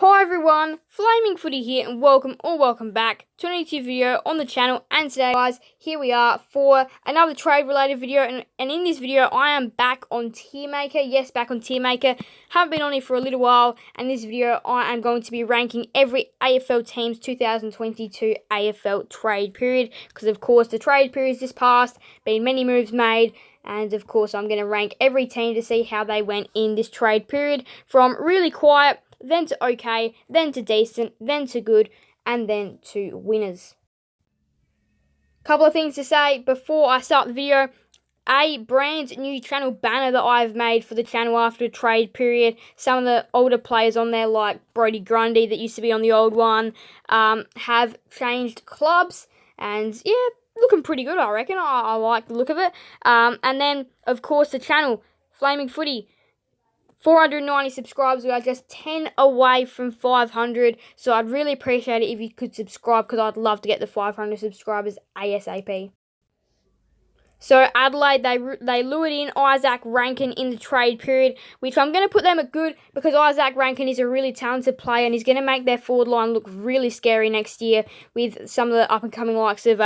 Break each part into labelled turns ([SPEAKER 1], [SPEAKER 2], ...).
[SPEAKER 1] Hi everyone, Flaming Footy here and welcome back to a new video on the channel. And today guys, here we are for another trade related video, and in this video I am back on Tiermaker. Yes, back on Tiermaker. Haven't been on it for a little while, and in this video I am going to be ranking every AFL team's 2022 AFL trade period, because of course the trade period's just passed, been many moves made, and of course I'm going to rank every team to see how they went in this trade period, from really quiet, then to okay, then to decent, then to good, and then to winners. Couple of things to say before I start the video. A brand new channel banner that I've made for the channel after the trade period. Some of the older players on there, like Brodie Grundy that used to be on the old one, have changed clubs, and yeah, looking pretty good, I reckon. I like the look of it. And then, of course, the channel, Flaming Footy, 490 subscribers. We are just 10 away from 500, so I'd really appreciate it if you could subscribe, because I'd love to get the 500 subscribers ASAP. So Adelaide, they lured in Isaac Rankin in the trade period, which I'm going to put them at good, because Isaac Rankin is a really talented player and he's going to make their forward line look really scary next year with some of the up-and-coming likes of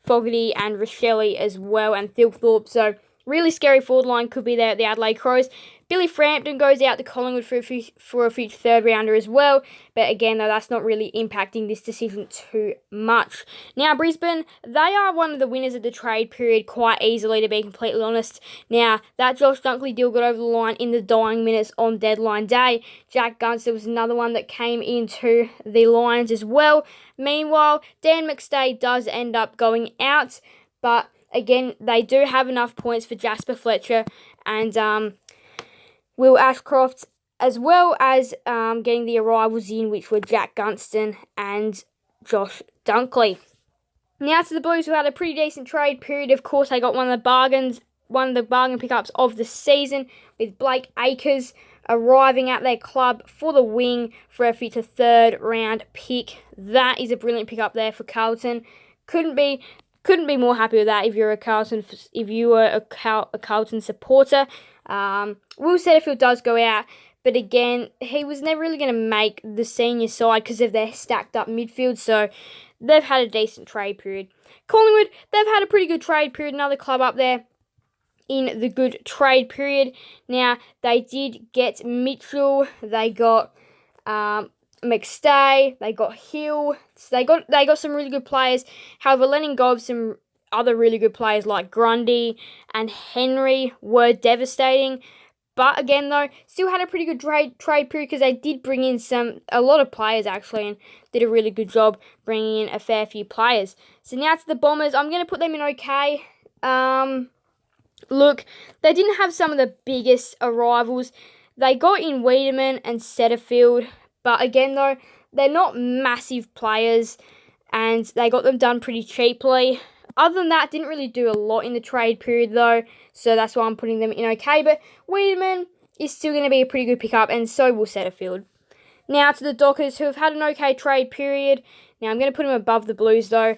[SPEAKER 1] Fogarty and Rochelle as well, and Thilthorpe. So really scary forward line could be there at the Adelaide Crows. Billy Frampton goes out to Collingwood for a future third rounder as well. But again, though, that's not really impacting this decision too much. Now, Brisbane, they are one of the winners of the trade period quite easily, to be completely honest. Now, that Josh Dunkley deal got over the line in the dying minutes on deadline day. Jack Gunston was another one that came into the Lions as well. Meanwhile, Dan McStay does end up going out, but again, they do have enough points for Jasper Fletcher and Will Ashcroft, as well as getting the arrivals in, which were Jack Gunston and Josh Dunkley. Now to the Blues, who had a pretty decent trade period. Of course, they got one of the bargain pickups of the season, with Blake Acres arriving at their club for the wing for a future third round pick. That is a brilliant pickup there for Carlton. Couldn't be more happy with that if you were a Carlton supporter. Will Setterfield does go out, but again, he was never really going to make the senior side because of their stacked up midfield, so they've had a decent trade period. Collingwood, they've had a pretty good trade period, another club up there in the good trade period. Now, they did get Mitchell, they got McStay, they got Hill, so they got some really good players. However, letting go of some other really good players like Grundy and Henry were devastating. But again, though, still had a pretty good trade period, because they did bring in a lot of players actually, and did a really good job bringing in a fair few players. So now to the Bombers, I'm going to put them in okay. Look, they didn't have some of the biggest arrivals. They got in Wiedemann and Setterfield, but again, though, they're not massive players, and they got them done pretty cheaply. Other than that, didn't really do a lot in the trade period, though, so that's why I'm putting them in okay. But Wiedemann is still going to be a pretty good pickup, and so will Setterfield. Now to the Dockers, who have had an okay trade period. Now I'm going to put them above the Blues, though.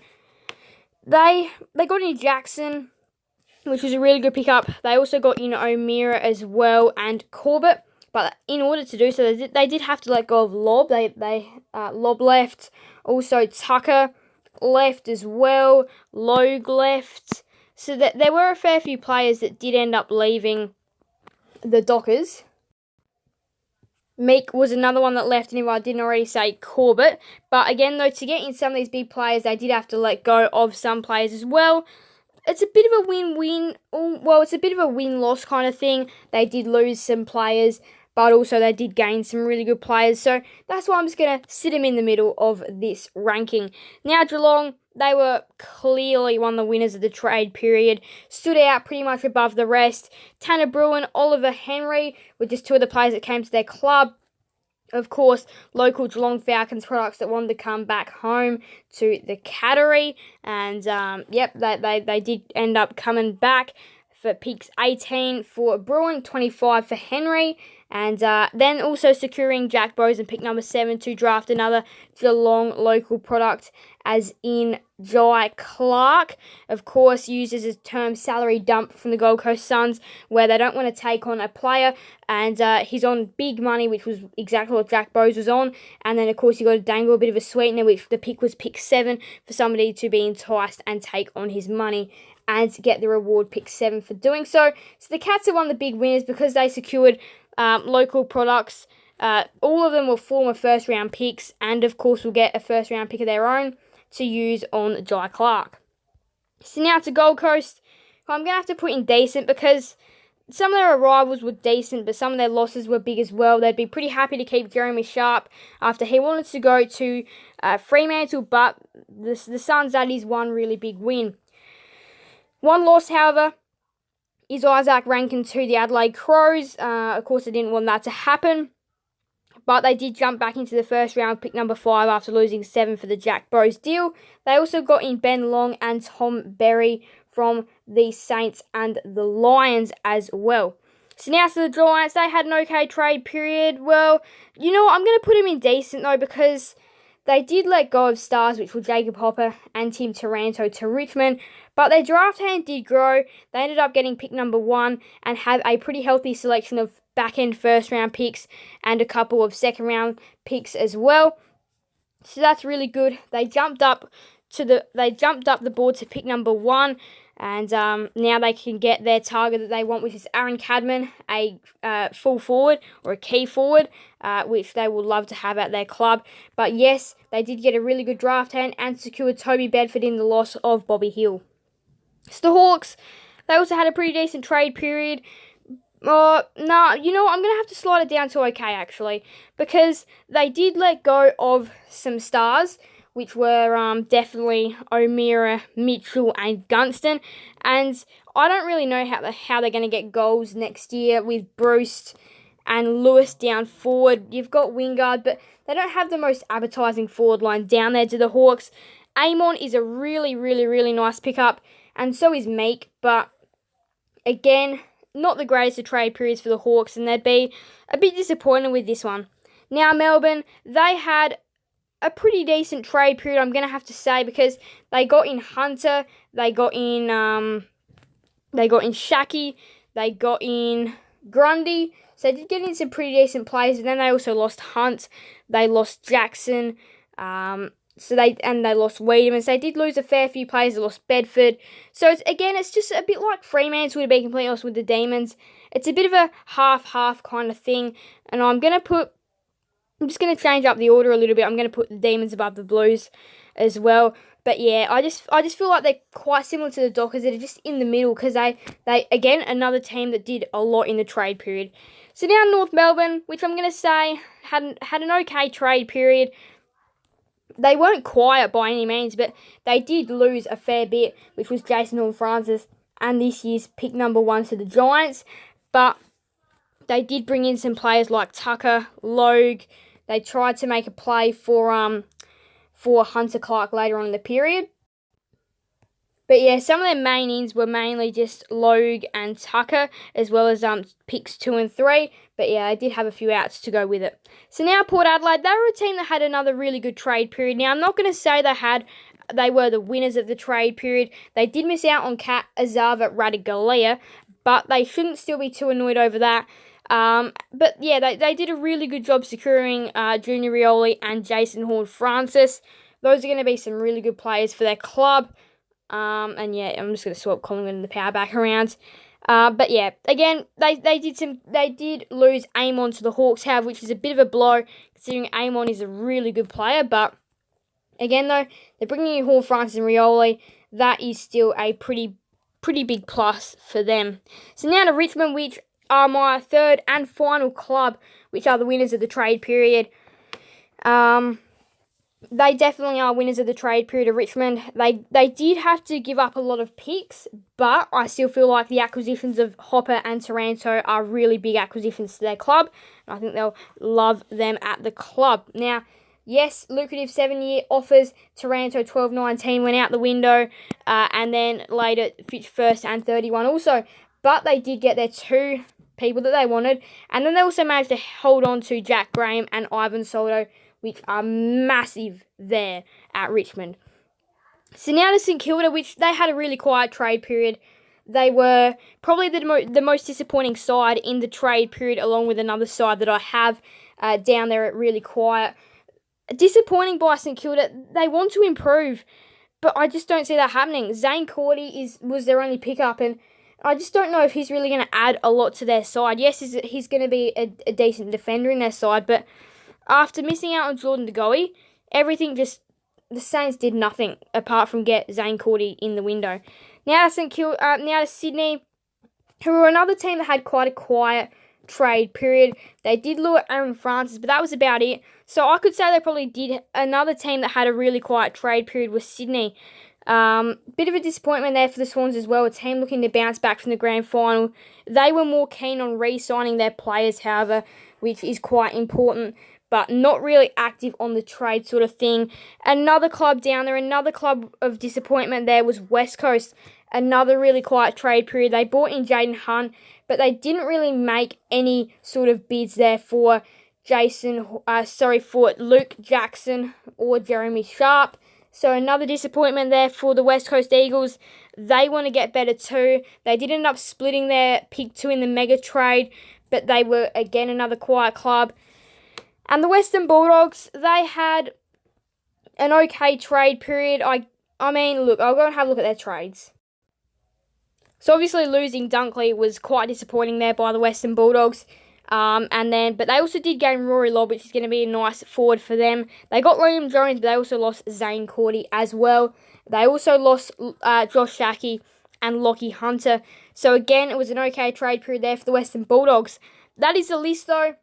[SPEAKER 1] They got in Jackson, which was a really good pickup. They also got in O'Meara as well, and Corbett. But in order to do so, they did have to let go of Lobb. Lobb left. Also, Tucker left as well. Logue left. So that there were a fair few players that did end up leaving the Dockers. Meek was another one that left, and if I didn't already say Corbett. But again, though, to get in some of these big players, they did have to let go of some players as well. It's a bit of a win-win. Well, it's a bit of a win-loss kind of thing. They did lose some players, but also they did gain some really good players. So that's why I'm just going to sit them in the middle of this ranking. Now, Geelong, they were clearly one of the winners of the trade period. Stood out pretty much above the rest. Tanner Bruin, Oliver Henry were just two of the players that came to their club. Of course, local Geelong Falcons products that wanted to come back home to the Cattery. And, they did end up coming back for picks 18 for Bruin, 25 for Henry. And then also securing Jack Bowes and pick number 7 to draft another Geelong local product, as in Jai Clark. Of course, uses a term salary dump from the Gold Coast Suns, where they don't want to take on a player, and he's on big money, which was exactly what Jack Bowes was on. And then, of course, you got to dangle a bit of a sweetener, which the pick was pick 7, for somebody to be enticed and take on his money and to get the reward pick 7 for doing so. So the Cats are one of the big winners because they secured local products. All of them will form a first round picks, and of course will get a first round pick of their own to use on Jai Clark. So now to Gold Coast. I'm going to have to put in decent because some of their arrivals were decent, but some of their losses were big as well. They'd be pretty happy to keep Jeremy Sharp after he wanted to go to Fremantle, but the Suns, that is one really big win. One loss, however, is Isaac Rankin to the Adelaide Crows. Of course, they didn't want that to happen, but they did jump back into the first round, pick number 5, after losing 7 for the Jack Bowes deal. They also got in Ben Long and Tom Berry from the Saints and the Lions as well. So now to the Giants. They had an okay trade period. Well, you know what? I'm going to put them in decent, though, because they did let go of stars, which were Jacob Hopper and Tim Taranto, to Richmond, but their draft hand did grow. They ended up getting pick number 1 and have a pretty healthy selection of back-end first-round picks and a couple of second-round picks as well. So that's really good. They jumped up the board to pick number 1, and now they can get their target that they want, which is Aaron Cadman, a full forward or a key forward, which they will love to have at their club. But yes, they did get a really good draft hand and secured Toby Bedford in the loss of Bobby Hill. So the Hawks, they also had a pretty decent trade period. You know what? I'm going to have to slide it down to okay, actually, because they did let go of some stars, which were definitely O'Meara, Mitchell, and Gunston. And I don't really know how they're going to get goals next year with Bruce and Lewis down forward. You've got Wingard, but they don't have the most advertising forward line down there to the Hawks. Amon is a really, really, really nice pickup, and so is Meek. But again, not the greatest of trade periods for the Hawks, and they'd be a bit disappointed with this one. Now, Melbourne, they had a pretty decent trade period, I'm going to have to say, because they got in Hunter, they got in Shaki, they got in Grundy, so they did get in some pretty decent players, but then they also lost Hunt, they lost Jackson, they lost Wiedemann, so they did lose a fair few players. They lost Bedford, so it's just a bit like Fremantle, to be completely honest, with the Demons. It's a bit of a half-half kind of thing, and I'm just going to change up the order a little bit. I'm going to put the Demons above the Blues as well. But yeah, I just feel like they're quite similar to the Dockers. They're just in the middle because they again, another team that did a lot in the trade period. So now North Melbourne, which I'm going to say had an okay trade period. They weren't quiet by any means, but they did lose a fair bit, which was Jason Horne-Francis and this year's pick number 1 to the Giants. But they did bring in some players like Tucker, Logue. They tried to make a play for Hunter Clark later on in the period. But yeah, some of their main ins were mainly just Logue and Tucker, as well as picks 2 and 3. But yeah, they did have a few outs to go with it. So now Port Adelaide, they were a team that had another really good trade period. Now, I'm not going to say they were the winners of the trade period. They did miss out on Kat Azava Radigalia, but they shouldn't still be too annoyed over that. But yeah, they did a really good job securing Junior Rioli and Jason Horne-Francis. Those are going to be some really good players for their club. And yeah, I'm just going to swap Collingwood and the power back around. But yeah, again, they did lose Amon to the Hawks, however, which is a bit of a blow considering Amon is a really good player. But again, though, they're bringing in Horne-Francis and Rioli. That is still a pretty big plus for them. So now to Richmond, which are my third and final club, which are the winners of the trade period. They definitely are winners of the trade period of Richmond. They did have to give up a lot of picks, but I still feel like the acquisitions of Hopper and Taranto are really big acquisitions to their club. I think they'll love them at the club. Now, yes, lucrative 7-year offers. Taranto 12-19 went out the window, and then later Fitch first and 31 also. But they did get their 2 people that they wanted. And then they also managed to hold on to Jack Graham and Ivan Soto, which are massive there at Richmond. So now to St Kilda, which they had a really quiet trade period. They were probably the most disappointing side in the trade period, along with another side that I have down there at really quiet. Disappointing by St Kilda. They want to improve, but I just don't see that happening. Zane Cordy was their only pickup, and I just don't know if he's really going to add a lot to their side. Yes, he's going to be a decent defender in their side, but after missing out on Jordan De Goey, the Saints did nothing apart from get Zane Cordy in the window. Now to Sydney, who were another team that had quite a quiet trade period. They did lure Aaron Francis, but that was about it. So I could say they probably did. Another team that had a really quiet trade period was Sydney. Bit of a disappointment there for the Swans as well. A team looking to bounce back from the grand final. They were more keen on re-signing their players, however, which is quite important, but not really active on the trade sort of thing. Another club down there, another club of disappointment there was West Coast. Another really quiet trade period. They brought in Jaden Hunt, but they didn't really make any sort of bids there for for Luke Jackson or Jeremy Sharp. So another disappointment there for the West Coast Eagles. They want to get better too. They did end up splitting their pick 2 in the mega trade, but they were, again, another quiet club. And the Western Bulldogs, they had an okay trade period. I mean, look, I'll go and have a look at their trades. So obviously losing Dunkley was quite disappointing there by the Western Bulldogs. But they also did gain Rory Lobb, which is going to be a nice forward for them. They got William Jones, but they also lost Zane Cordy as well. They also lost Josh Shackey and Lockie Hunter. So again, it was an okay trade period there for the Western Bulldogs. That is the list though.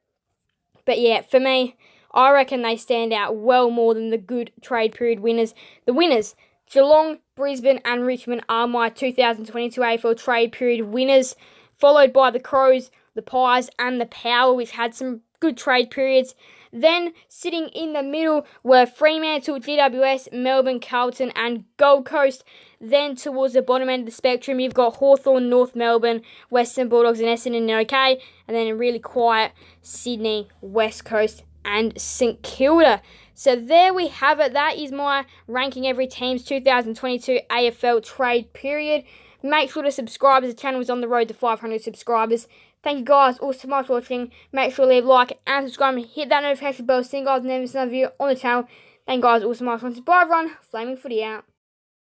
[SPEAKER 1] But yeah, for me, I reckon they stand out well more than the good trade period winners. The winners, Geelong, Brisbane and Richmond, are my 2022 AFL Trade Period winners, followed by the Crows, the Pies and the Power, which had some good trade periods. Then, sitting in the middle were Fremantle, GWS, Melbourne, Carlton and Gold Coast. Then, towards the bottom end of the spectrum, you've got Hawthorn, North Melbourne, Western Bulldogs and Essendon OK. And then a really quiet Sydney, West Coast and St Kilda. So there we have it. That is my ranking every team's 2022 AFL Trade Period. Make sure to subscribe as the channel is on the road to 500 subscribers. Thank you guys all so much for watching. Make sure to leave a like and subscribe and hit that notification bell so you guys never miss another video on the channel. Thank you guys all so much for watching. Bye everyone. Flaming Footy out.